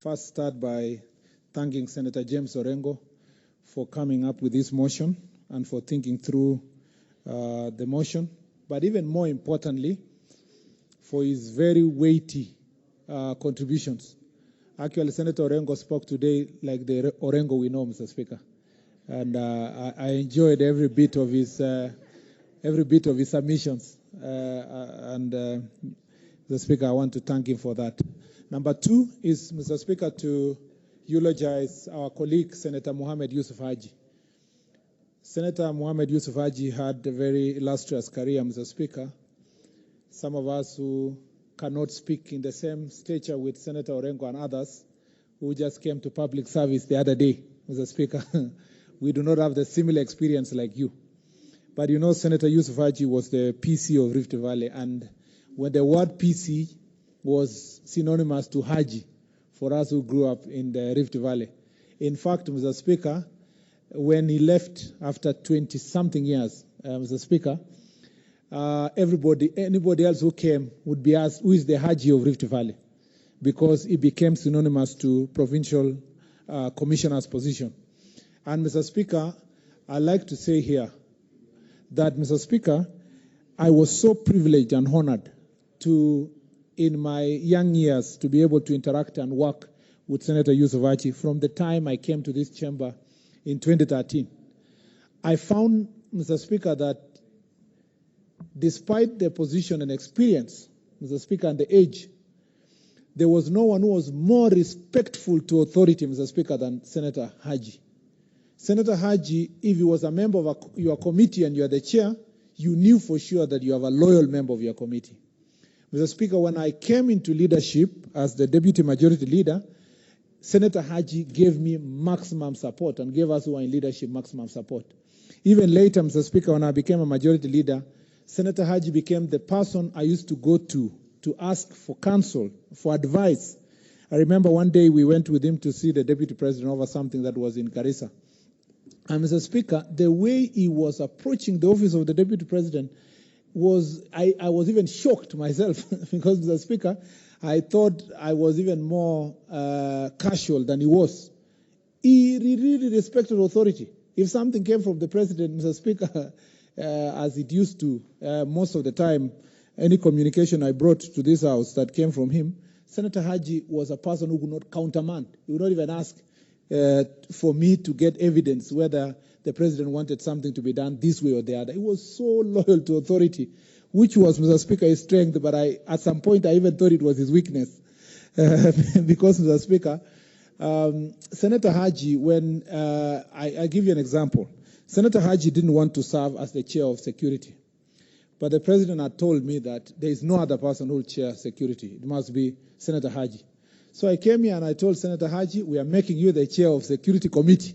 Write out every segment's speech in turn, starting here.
First, start by thanking Senator James Orengo for coming up with this motion and for thinking through the motion, but even more importantly, for his very weighty contributions. Actually, Senator Orengo spoke today like the Orengo we know, Mr. Speaker, and I enjoyed every bit of his submissions. Mr. Speaker, I want to thank him for that. Number two is, Mr. Speaker, to eulogize our colleague, Senator Mohammed Yusuf Haji. Senator Mohammed Yusuf Haji had a very illustrious career, Mr. Speaker. Some of us who cannot speak in the same stature with Senator Orengo and others who just came to public service the other day, Mr. Speaker, we do not have the similar experience like you. But you know, Senator Yusuf Haji was the PC of Rift Valley, and when the word PC was synonymous to Haji for us who grew up in the Rift Valley. In fact, Mr. Speaker, when he left after 20-something years, Mr. Speaker, anybody else who came would be asked, who is the Haji of Rift Valley? Because it became synonymous to provincial commissioner's position. And Mr. Speaker, I'd like to say here that, Mr. Speaker, I was so privileged and honored to, in my young years, to be able to interact and work with Senator Yusuf Haji from the time I came to this chamber in 2013. I found, Mr. Speaker, that despite the position and experience, Mr. Speaker, and the age, there was no one who was more respectful to authority, Mr. Speaker, than Senator Haji. Senator Haji, if he was a member of your committee and you are the chair, you knew for sure that you have a loyal member of your committee. Mr. Speaker, when I came into leadership as the deputy majority leader, Senator Haji gave me maximum support and gave us who are in leadership maximum support. Even later, Mr. Speaker, when I became a majority leader, Senator Haji became the person I used to go to ask for counsel, for advice. I remember one day we went with him to see the deputy president over something that was in Garissa. And Mr. Speaker, the way he was approaching the office of the deputy president was, I was even shocked myself because, Mr. Speaker, I thought I was even more casual than he was. He really respected authority. If something came from the president, Mr. Speaker, as it used to, most of the time, any communication I brought to this house that came from him, Senator Haji was a person who would not countermand. He would not even ask for me to get evidence whether the president wanted something to be done this way or the other. He was so loyal to authority, which was, Mr. Speaker, his strength, but at some point I even thought it was his weakness. Because, Mr. Speaker, Senator Haji, when I give you an example, Senator Haji didn't want to serve as the chair of security. But the president had told me that there is no other person who will chair security. It must be Senator Haji. So I came here and I told Senator Haji, we are making you the chair of security committee.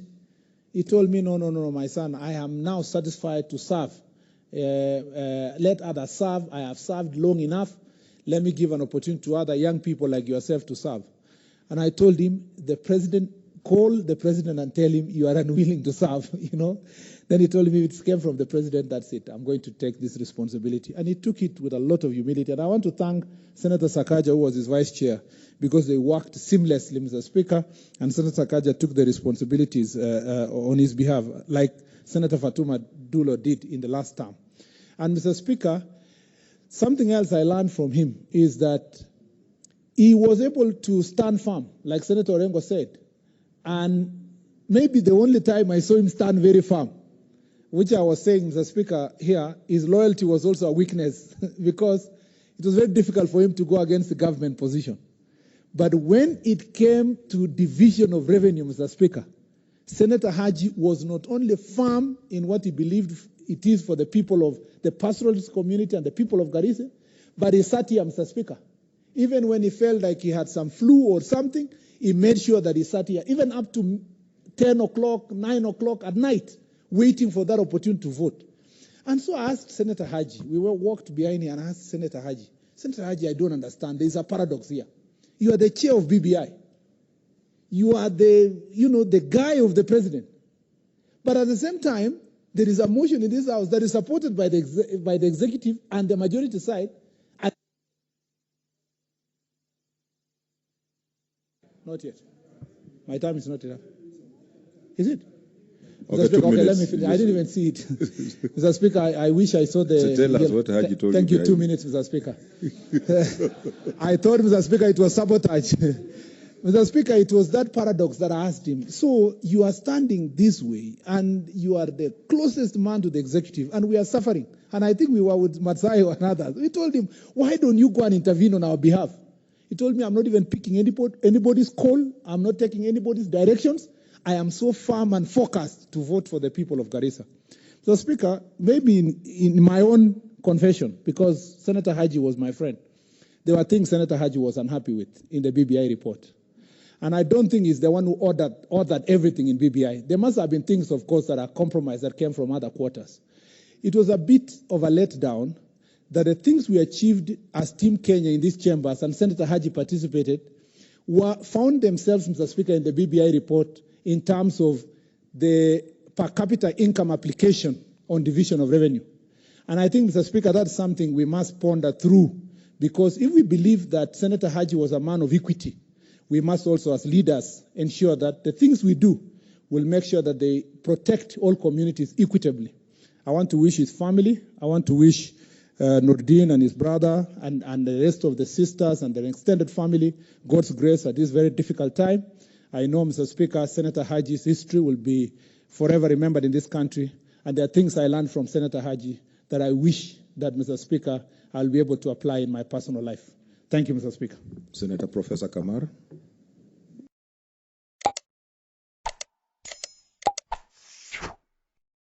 He told me, no, my son, I am now satisfied to serve. Let others serve. I have served long enough. Let me give an opportunity to other young people like yourself to serve. And I told him, call the president and tell him you are unwilling to serve, you know. Then he told me, if it came from the president, that's it. I'm going to take this responsibility. And he took it with a lot of humility. And I want to thank Senator Sakaja, who was his vice chair, because they worked seamlessly, Mr. Speaker, and Senator Sakaja took the responsibilities on his behalf, like Senator Fatuma Dulo did in the last term. And Mr. Speaker, something else I learned from him is that he was able to stand firm, like Senator Orengo said. And maybe the only time I saw him stand very firm, which I was saying, Mr. Speaker, here, his loyalty was also a weakness because it was very difficult for him to go against the government position. But when it came to division of revenue, Mr. Speaker, Senator Haji was not only firm in what he believed it is for the people of the pastoralist community and the people of Garissa, but he sat here, Mr. Speaker. Even when he felt like he had some flu or something, he made sure that he sat here, even up to 10 o'clock, 9 o'clock at night, waiting for that opportunity to vote. And so I asked Senator Haji, we walked behind here and I asked Senator Haji, I don't understand. There's a paradox here. You are the chair of BBI. You are the guy of the president. But at the same time, there is a motion in this house that is supported by the executive and the majority side. Not yet. My time is not enough. Is it? Okay, 2 minutes. Let me finish. I didn't even see it. Mr. Speaker, I wish I saw the... So tell us what Haji told you. Thank you, 2 minutes, Mr. Speaker. I thought, Mr. Speaker, it was sabotage. Mr. Speaker, it was that paradox that I asked him. So you are standing this way, and you are the closest man to the executive, and we are suffering. And I think we were with Matsayo and others. We told him, why don't you go and intervene on our behalf? He told me, I'm not even picking anybody's call. I'm not taking anybody's directions. I am so firm and focused to vote for the people of Garissa. So, Speaker, maybe in my own confession, because Senator Haji was my friend, there were things Senator Haji was unhappy with in the BBI report. And I don't think he's the one who ordered everything in BBI. There must have been things, of course, that are compromised that came from other quarters. It was a bit of a letdown that the things we achieved as Team Kenya in these chambers, and Senator Haji participated, found themselves, Mr. Speaker, in the BBI report in terms of the per capita income application on division of revenue. And I think, Mr. Speaker, that's something we must ponder through, because if we believe that Senator Haji was a man of equity, we must also, as leaders, ensure that the things we do will make sure that they protect all communities equitably. I want to wish his family, I want to wish Nordin and his brother and the rest of the sisters and their extended family God's grace at this very difficult time. I know, Mr. Speaker, Senator Haji's history will be forever remembered in this country, and there are things I learned from Senator Haji that I wish that, Mr. Speaker, I'll be able to apply in my personal life. Thank you, Mr. Speaker. Senator Professor Kamara.